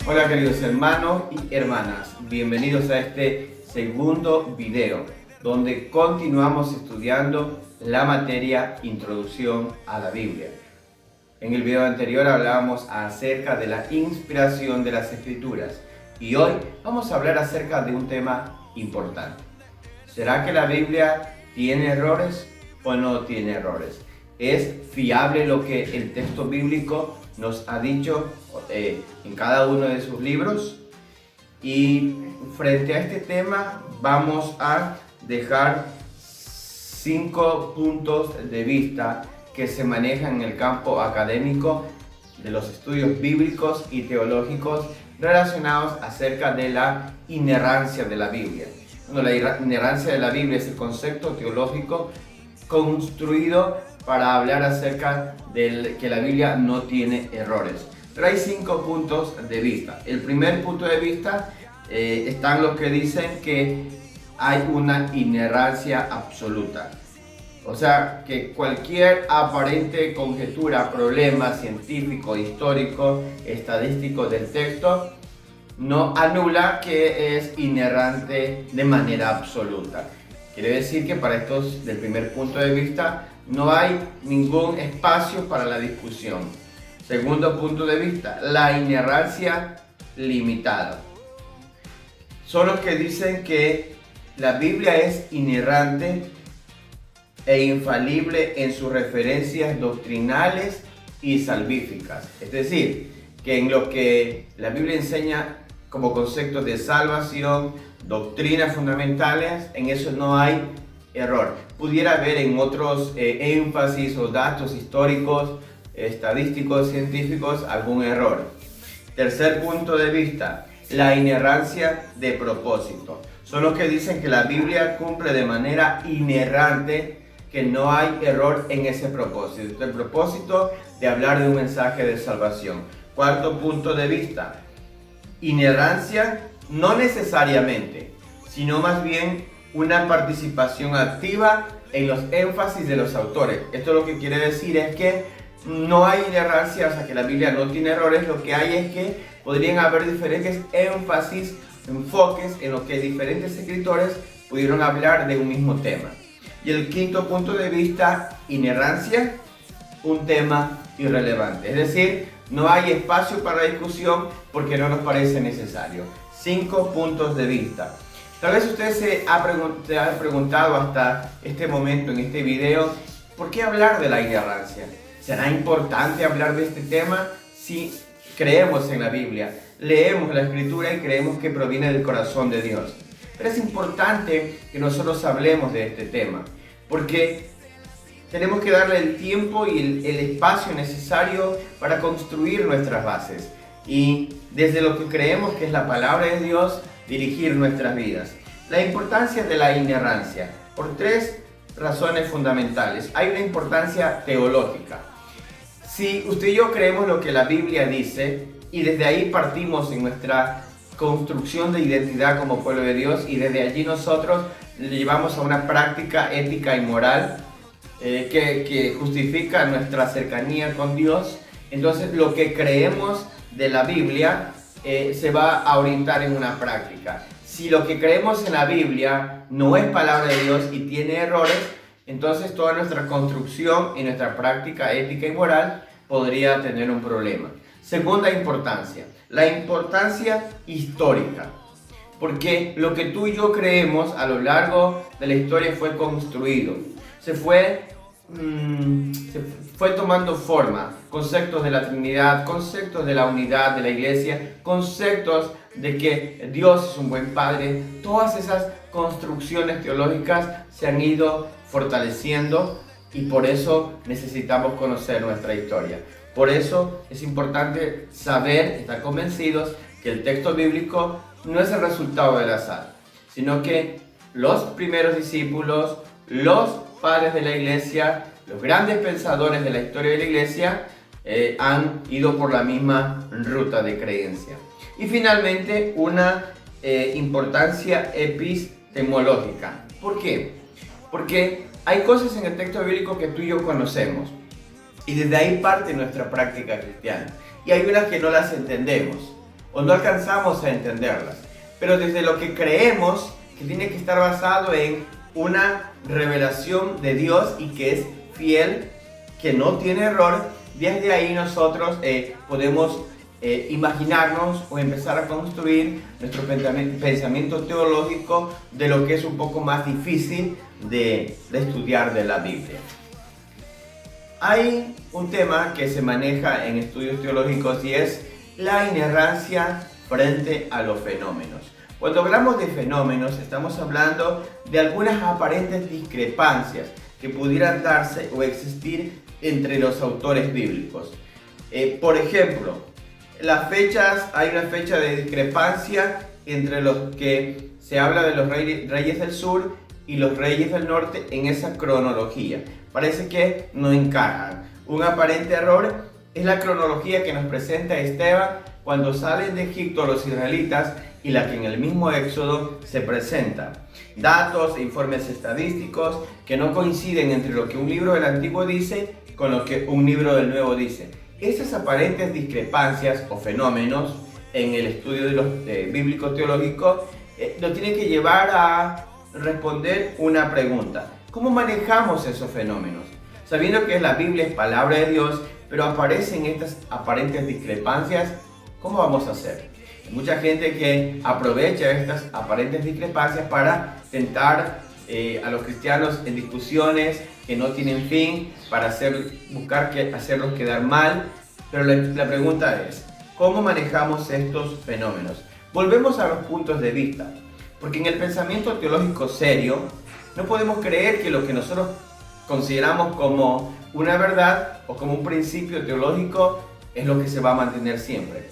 Hola queridos hermanos y hermanas, bienvenidos a este segundo video donde continuamos estudiando la materia Introducción a la Biblia. En el video anterior hablábamos acerca de la inspiración de las Escrituras y hoy vamos a hablar acerca de un tema importante. ¿Será que la Biblia tiene errores o no tiene errores? ¿Es fiable lo que el texto bíblico nos ha dicho en cada uno de sus libros? Y frente a este tema vamos a dejar 5 puntos de vista que se manejan en el campo académico de los estudios bíblicos y teológicos relacionados acerca de la inerrancia de la Biblia. Bueno, la inerrancia de la Biblia es el concepto teológico construido para hablar acerca de que la Biblia no tiene errores. Pero hay 5 puntos de vista. El primer punto de vista están los que dicen que hay una inerrancia absoluta. O sea, que cualquier aparente conjetura, problema científico, histórico, estadístico del texto no anula que es inerrante de manera absoluta. Quiere decir que para estos, del primer punto de vista, no hay ningún espacio para la discusión. Segundo punto de vista, la inerrancia limitada. Son los que dicen que la Biblia es inerrante e infalible en sus referencias doctrinales y salvíficas. Es decir, que en lo que la Biblia enseña como conceptos de salvación, doctrinas fundamentales, en eso no hay error. Pudiera haber en otros énfasis o datos históricos, estadísticos, científicos, algún error. Tercer punto de vista, la inerrancia de propósito. Son los que dicen que la Biblia cumple de manera inerrante, que no hay error en ese propósito. El propósito de hablar de un mensaje de salvación. Cuarto punto de vista, inerrancia no necesariamente, sino más bien una participación activa en los énfasis de los autores. Esto lo que quiere decir es que no hay inerrancia, o sea que la Biblia no tiene errores. Lo que hay es que podrían haber diferentes énfasis, enfoques en los que diferentes escritores pudieron hablar de un mismo tema. Y el quinto punto de vista, inerrancia, un tema irrelevante. Es decir, no hay espacio para discusión porque no nos parece necesario. 5 puntos de vista. Tal vez usted se ha preguntado hasta este momento en este video, ¿por qué hablar de la inerrancia? ¿Será importante hablar de este tema? Si creemos en la Biblia, leemos la Escritura y creemos que proviene del corazón de Dios. Pero es importante que nosotros hablemos de este tema, porque tenemos que darle el tiempo y el espacio necesario para construir nuestras bases y desde lo que creemos que es la palabra de Dios, dirigir nuestras vidas. La importancia de la inerrancia, por 3 razones fundamentales. Hay una importancia teológica. Si usted y yo creemos lo que la Biblia dice y desde ahí partimos en nuestra construcción de identidad como pueblo de Dios y desde allí nosotros le llevamos a una práctica ética y moral que justifica nuestra cercanía con Dios, entonces lo que creemos de la Biblia se va a orientar en una práctica. Si lo que creemos en la Biblia no es palabra de Dios y tiene errores, entonces toda nuestra construcción y nuestra práctica ética y moral podría tener un problema. Segunda importancia, la importancia histórica. Porque lo que tú y yo creemos a lo largo de la historia fue construido. Se fue tomando forma. Conceptos de la Trinidad, conceptos de la unidad de la iglesia, conceptos de que Dios es un buen Padre. Todas esas construcciones teológicas se han ido fortaleciendo y por eso necesitamos conocer nuestra historia. Por eso es importante saber, estar convencidos que el texto bíblico no es el resultado del azar, sino que los primeros discípulos, los padres de la iglesia, los grandes pensadores de la historia de la iglesia han ido por la misma ruta de creencia. Y finalmente una importancia epistemológica. ¿Por qué? Porque hay cosas en el texto bíblico que tú y yo conocemos y desde ahí parte nuestra práctica cristiana. Y hay unas que no las entendemos o no alcanzamos a entenderlas. Pero desde lo que creemos que tiene que estar basado en una revelación de Dios y que es fiel, que no tiene error, desde ahí nosotros podemos imaginarnos o empezar a construir nuestro pensamiento teológico de lo que es un poco más difícil de estudiar de la Biblia. Hay un tema que se maneja en estudios teológicos y es la inerrancia frente a los fenómenos. Cuando hablamos de fenómenos estamos hablando de algunas aparentes discrepancias que pudieran darse o existir entre los autores bíblicos. Por ejemplo, hay una fecha de discrepancia entre los que se habla de los reyes del sur y los reyes del norte en esa cronología. Parece que no encajan. Un aparente error es la cronología que nos presenta Esteban cuando salen de Egipto los israelitas y la que en el mismo Éxodo se presenta. Datos e informes estadísticos que no coinciden entre lo que un libro del Antiguo dice con lo que un libro del Nuevo dice. Esas aparentes discrepancias o fenómenos en el estudio bíblico teológico nos tienen que llevar a responder una pregunta. ¿Cómo manejamos esos fenómenos? Sabiendo que la Biblia es palabra de Dios, pero aparecen estas aparentes discrepancias, ¿cómo vamos a hacer? Hay mucha gente que aprovecha estas aparentes discrepancias para tentar a los cristianos en discusiones que no tienen fin, para buscar hacerlos quedar mal. Pero la pregunta es, ¿cómo manejamos estos fenómenos? Volvemos a los puntos de vista, porque en el pensamiento teológico serio no podemos creer que lo que nosotros consideramos como una verdad o como un principio teológico es lo que se va a mantener siempre.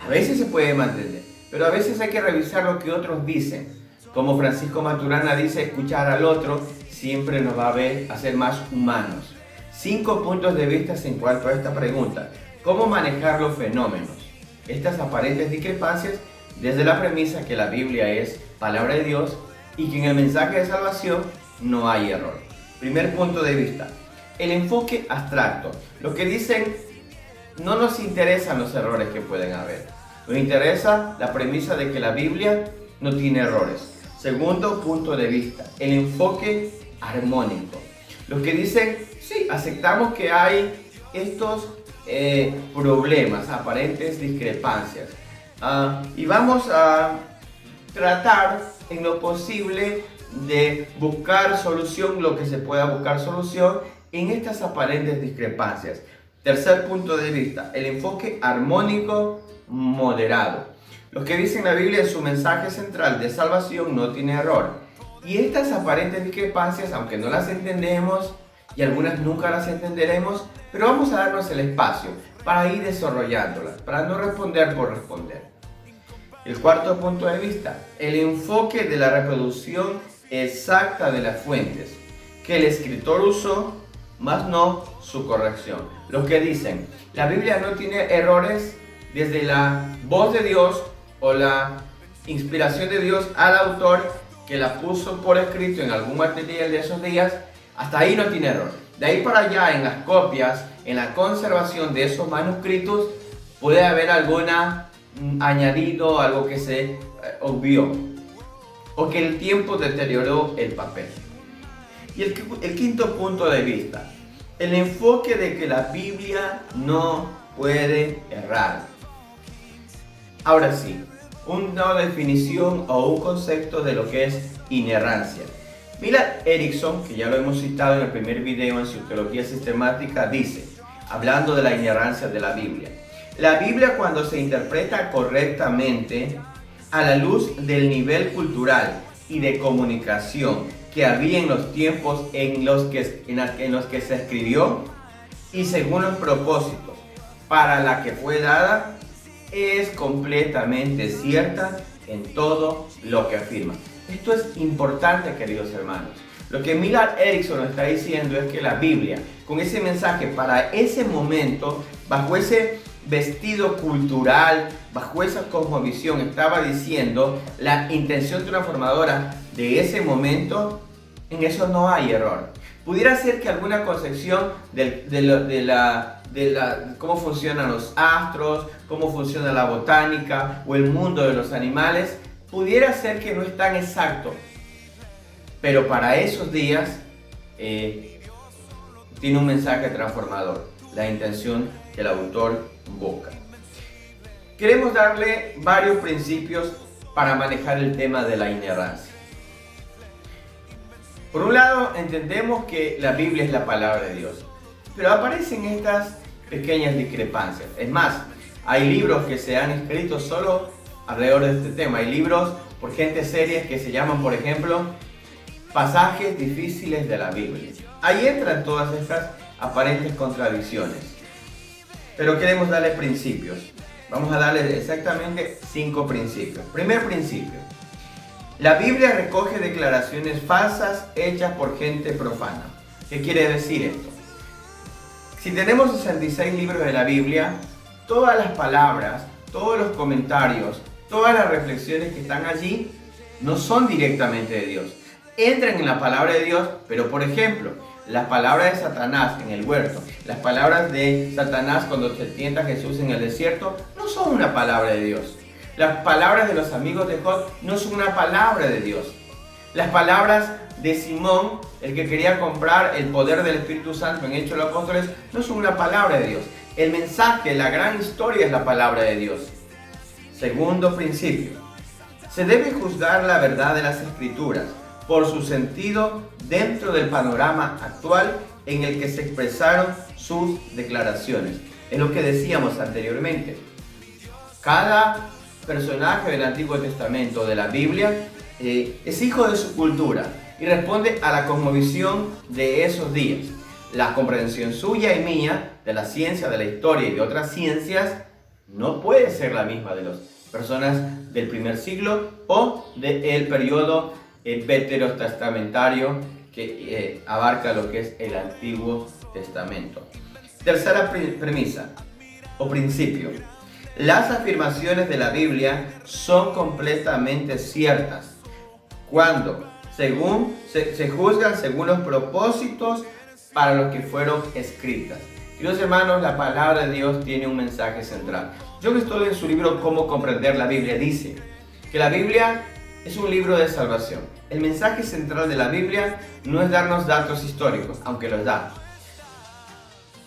A veces se puede mantener, pero a veces hay que revisar lo que otros dicen. Como Francisco Maturana dice, escuchar al otro siempre nos va a hacer más humanos. 5 puntos de vista en cuanto a esta pregunta. ¿Cómo manejar los fenómenos? Estas aparentes discrepancias desde la premisa que la Biblia es palabra de Dios y que en el mensaje de salvación no hay error. Primer punto de vista, el enfoque abstracto. Lo que dicen, no nos interesan los errores que pueden haber. Nos interesa la premisa de que la Biblia no tiene errores. Segundo punto de vista, el enfoque armónico. Los que dicen, sí, aceptamos que hay estos problemas, aparentes discrepancias. Y vamos a tratar en lo posible de buscar solución, lo que se pueda buscar solución en estas aparentes discrepancias. Tercer punto de vista, el enfoque armónico moderado. Los que dicen la Biblia en su mensaje central de salvación no tiene error. Y estas aparentes discrepancias, aunque no las entendemos y algunas nunca las entenderemos, pero vamos a darnos el espacio para ir desarrollándolas, para no responder por responder. El cuarto punto de vista, el enfoque de la reproducción exacta de las fuentes que el escritor usó, más no su corrección. Los que dicen, la Biblia no tiene errores desde la voz de Dios o la inspiración de Dios al autor que la puso por escrito en algún material de esos días, hasta ahí no tiene error. De ahí para allá, en las copias, en la conservación de esos manuscritos, puede haber alguna añadido, algo que se obvió, o que el tiempo deterioró el papel. Y el quinto punto de vista, el enfoque de que la Biblia no puede errar. Ahora sí, una definición o un concepto de lo que es inerrancia. Millard Erickson, que ya lo hemos citado en el primer video en su teología sistemática, dice, hablando de la inerrancia de la Biblia, la Biblia, cuando se interpreta correctamente a la luz del nivel cultural y de comunicación que había en los tiempos en los que se escribió y según los propósitos para la que fue dada, es completamente cierta en todo lo que afirma. Esto es importante, queridos hermanos. Lo que Millard Erickson nos está diciendo es que la Biblia, con ese mensaje para ese momento, bajo ese vestido cultural, bajo esa cosmovisión, estaba diciendo la intención transformadora de ese momento, en eso no hay error. Pudiera ser que alguna concepción de cómo funcionan los astros, cómo funciona la botánica o el mundo de los animales, pudiera ser que no es tan exacto, pero para esos días tiene un mensaje transformador, la intención que el autor busca. Queremos darle varios principios para manejar el tema de la inerrancia. Por un lado, entendemos que la Biblia es la palabra de Dios, pero aparecen estas pequeñas discrepancias. Es más, hay libros que se han escrito solo alrededor de este tema. Hay libros por gente seria que se llaman, por ejemplo, pasajes difíciles de la Biblia. Ahí entran todas estas aparentes contradicciones. Pero queremos darle principios. Vamos a darle exactamente 5 principios. Primer principio. La Biblia recoge declaraciones falsas hechas por gente profana. ¿Qué quiere decir esto? Si tenemos 66 libros de la Biblia, todas las palabras, todos los comentarios, todas las reflexiones que están allí no son directamente de Dios. Entran en la palabra de Dios, pero por ejemplo, las palabras de Satanás en el huerto, las palabras de Satanás cuando se tienta a Jesús en el desierto, no son una palabra de Dios. Las palabras de los amigos de Job no son una palabra de Dios. Las palabras de Simón, el que quería comprar el poder del Espíritu Santo en Hechos de los Apóstoles, no son una palabra de Dios. El mensaje, la gran historia es la palabra de Dios. Segundo principio. Se debe juzgar la verdad de las Escrituras por su sentido dentro del panorama actual en el que se expresaron sus declaraciones. Es lo que decíamos anteriormente. Cada personaje del Antiguo Testamento de la Biblia es hijo de su cultura y responde a la cosmovisión de esos días. La comprensión suya y mía de la ciencia, de la historia y de otras ciencias no puede ser la misma de las personas del primer siglo o del periodo veterotestamentario que abarca lo que es el Antiguo Testamento. Tercera premisa o principio. Las afirmaciones de la Biblia son completamente ciertas cuando se juzgan según los propósitos para los que fueron escritas. Queridos hermanos, la palabra de Dios tiene un mensaje central. John Stott, en su libro Cómo comprender la Biblia, dice que la Biblia es un libro de salvación. El mensaje central de la Biblia no es darnos datos históricos, aunque los da.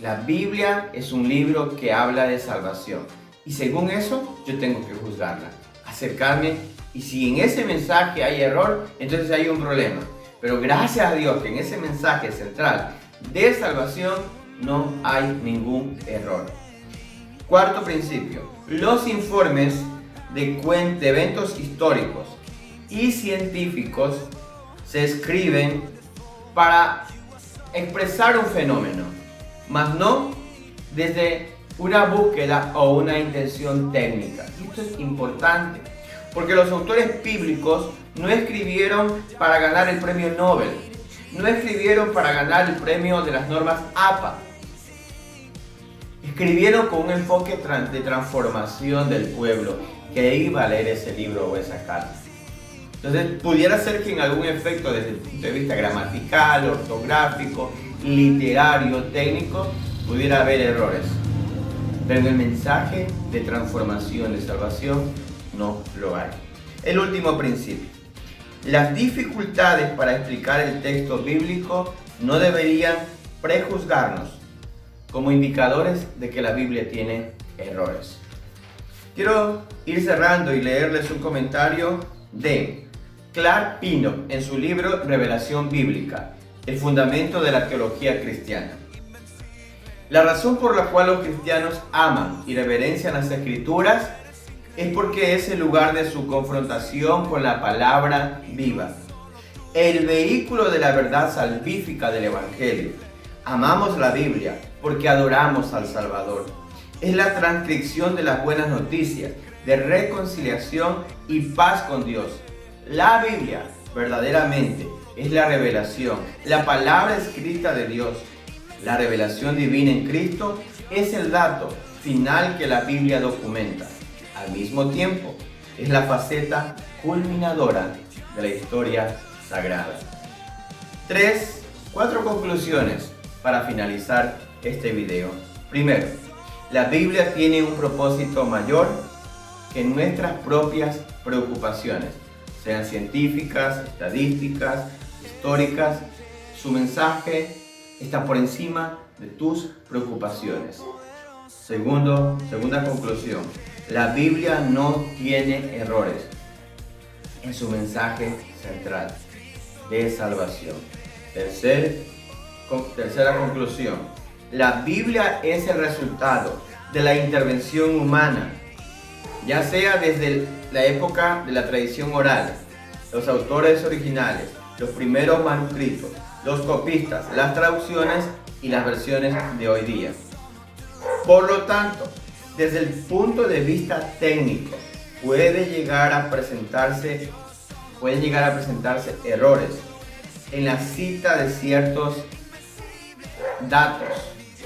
La Biblia es un libro que habla de salvación. Y según eso, yo tengo que juzgarla, acercarme, y si en ese mensaje hay error, entonces hay un problema. Pero gracias a Dios que en ese mensaje central de salvación no hay ningún error. Cuarto principio. Los informes de eventos históricos y científicos se escriben para expresar un fenómeno, mas no desde una búsqueda o una intención técnica. Esto es importante, porque los autores bíblicos no escribieron para ganar el premio Nobel, no escribieron para ganar el premio de las normas APA. Escribieron con un enfoque de transformación del pueblo que iba a leer ese libro o esa carta. Entonces, pudiera ser que en algún efecto, desde el punto de vista gramatical, ortográfico, literario, técnico, pudiera haber errores. Pero en el mensaje de transformación, de salvación, no lo hay. El último principio. Las dificultades para explicar el texto bíblico no deberían prejuzgarnos como indicadores de que la Biblia tiene errores. Quiero ir cerrando y leerles un comentario de Clark Pinnock en su libro Revelación Bíblica, el fundamento de la teología cristiana. La razón por la cual los cristianos aman y reverencian las Escrituras es porque es el lugar de su confrontación con la palabra viva, el vehículo de la verdad salvífica del Evangelio. Amamos la Biblia porque adoramos al Salvador. Es la transcripción de las buenas noticias de reconciliación y paz con Dios. La Biblia verdaderamente es la revelación, la palabra escrita de Dios. La revelación divina en Cristo es el dato final que la Biblia documenta. Al mismo tiempo, es la faceta culminadora de la historia sagrada. 4 conclusiones para finalizar este video. Primero, la Biblia tiene un propósito mayor que nuestras propias preocupaciones, sean científicas, estadísticas, históricas. Su mensaje está por encima de tus preocupaciones. Segunda conclusión, la Biblia no tiene errores en su mensaje central de salvación. Tercera conclusión, la Biblia es el resultado de la intervención humana, ya sea desde la época de la tradición oral, los autores originales, los primeros manuscritos, los copistas, las traducciones y las versiones de hoy día. Por lo tanto, desde el punto de vista técnico, pueden llegar a presentarse errores en la cita de ciertos datos,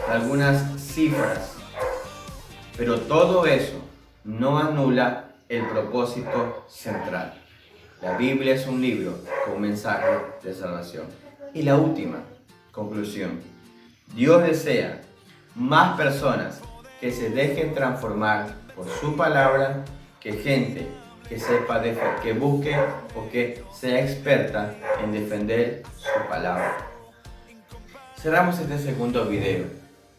algunas cifras, pero todo eso no anula el propósito central. La Biblia es un libro con un mensaje de salvación. Y la última conclusión, Dios desea más personas que se dejen transformar por su palabra que gente que sepa que busque o que sea experta en defender su palabra. Cerramos este segundo video.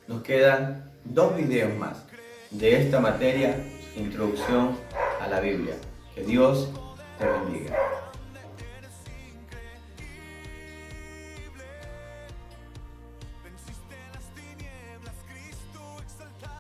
Nos quedan 2 videos más de esta materia, Introducción a la Biblia. Que Dios te bendiga.